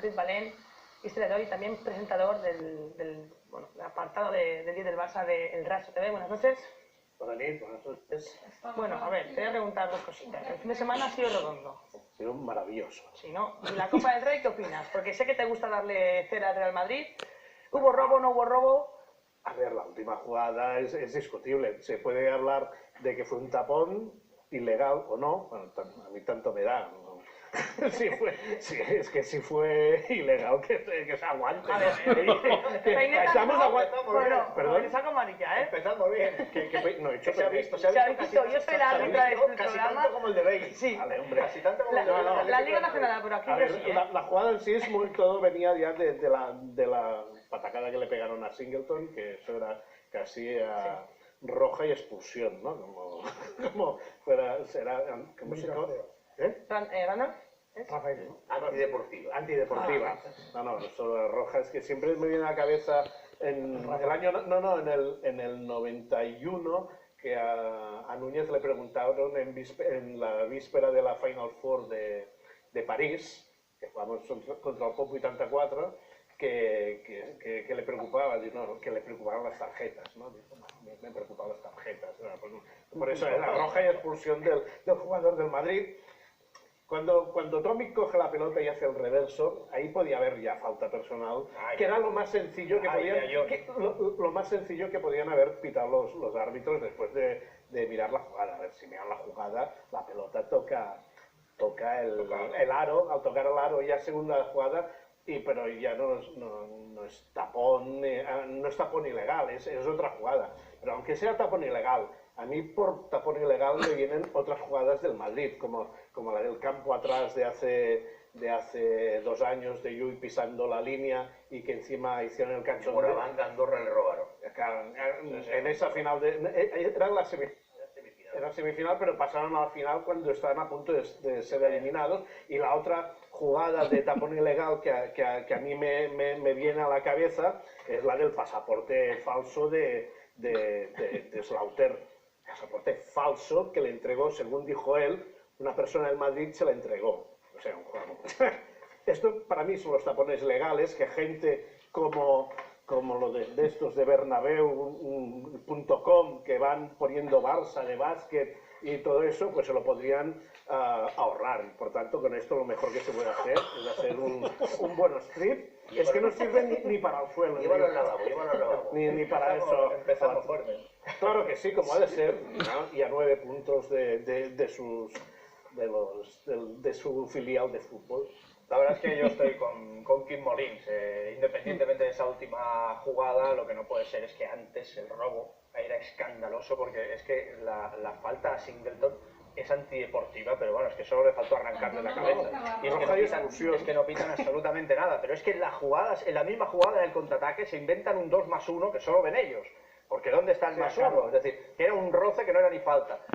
Luis Valent, historiador y también presentador del apartado de 10 del Barça de El Raso TV. Buenas noches. Buenas noches. Bueno, a ver, te voy a preguntar dos cositas. El fin de semana ha sido redondo. Ha sido maravilloso. Sí, ¿no? ¿Y la Copa del Rey qué opinas? Porque sé que te gusta darle cera al Real Madrid. ¿Hubo robo, no hubo robo? A ver, la última jugada es discutible. Se puede hablar de que fue un tapón ilegal o no. Bueno, a mí tanto me da. ¿No? Es que si fue ilegal, que se aguante. A ver, estamos aguantando. Bueno, perdón. le saco amarilla, ¿eh? Empezamos bien. No he hecho Se ha visto. Se ha visto. Yo soy la árbitra de este casi programa. tanto como el de Bale. Sí. Vale, hombre. Casi tanto como el de Bale. La Liga Nacional, pero aquí A yo ver, sí, ¿eh? la jugada en sí es muy, todo venía ya de la patacada que le pegaron a Singleton, que eso era casi roja y expulsión, ¿no? Como fuera, como se llama. ¿Randall? Rafael. Antideportiva. No, eso roja es que siempre me viene a la cabeza en el año, en el 91, que a Núñez le preguntaron en la víspera de la Final Four de París, que jugamos contra el Pop 84, que le preocupaba, que le preocupaban las tarjetas, ¿no? Me preocupaban las tarjetas. Por eso era roja y expulsión del jugador del Madrid. Cuando Tommy coge la pelota y hace el reverso, ahí podía haber ya falta personal, que era lo más sencillo que podían haber pitado los árbitros después de mirar la jugada. A ver, si miran la jugada, la pelota toca el aro, al tocar el aro ya segunda jugada, pero ya no es tapón, no es tapón ilegal, es otra jugada. Pero aunque sea tapón ilegal, a mí por tapón ilegal me vienen otras jugadas del Madrid, como la del campo atrás de hace 2 años, de Llull pisando la línea y que encima hicieron el cachondeo. Por la banda Andorra le robaron. En esa final, era la semifinal, pero pasaron a la final cuando estaban a punto de ser eliminados. Y la otra jugada de tapón ilegal que a mí me viene a la cabeza es la del pasaporte falso de Slaughter. Pasaporte falso que le entregó, según dijo él, una persona del Madrid se la entregó. O sea, un juego. Esto para mí son los tapones legales que gente como lo de estos de Bernabeu.com, que van poniendo Barça de básquet y todo eso, pues se lo podrían ahorrar. Por tanto, con esto lo mejor que se puede hacer es hacer un buen strip. Es que no sirve ni para el suelo. Llévalo al lavabo. Ni para eso. Empezamos fuerte. Claro que sí, como ha de ser, ¿no? Y a 9 puntos de su filial de fútbol. La verdad es que yo estoy con Kim Molins. Independientemente de esa última jugada, lo que no puede ser es que antes el robo era escandaloso, porque es que la falta a Singleton es antideportiva, pero bueno, es que solo le faltó arrancarle la cabeza. Y es que no pitan absolutamente nada. Pero es que en la misma jugada del contraataque se inventan un 2+1 que solo ven ellos. Porque ¿dónde está el +1? Es decir, que era un roce que no era ni falta.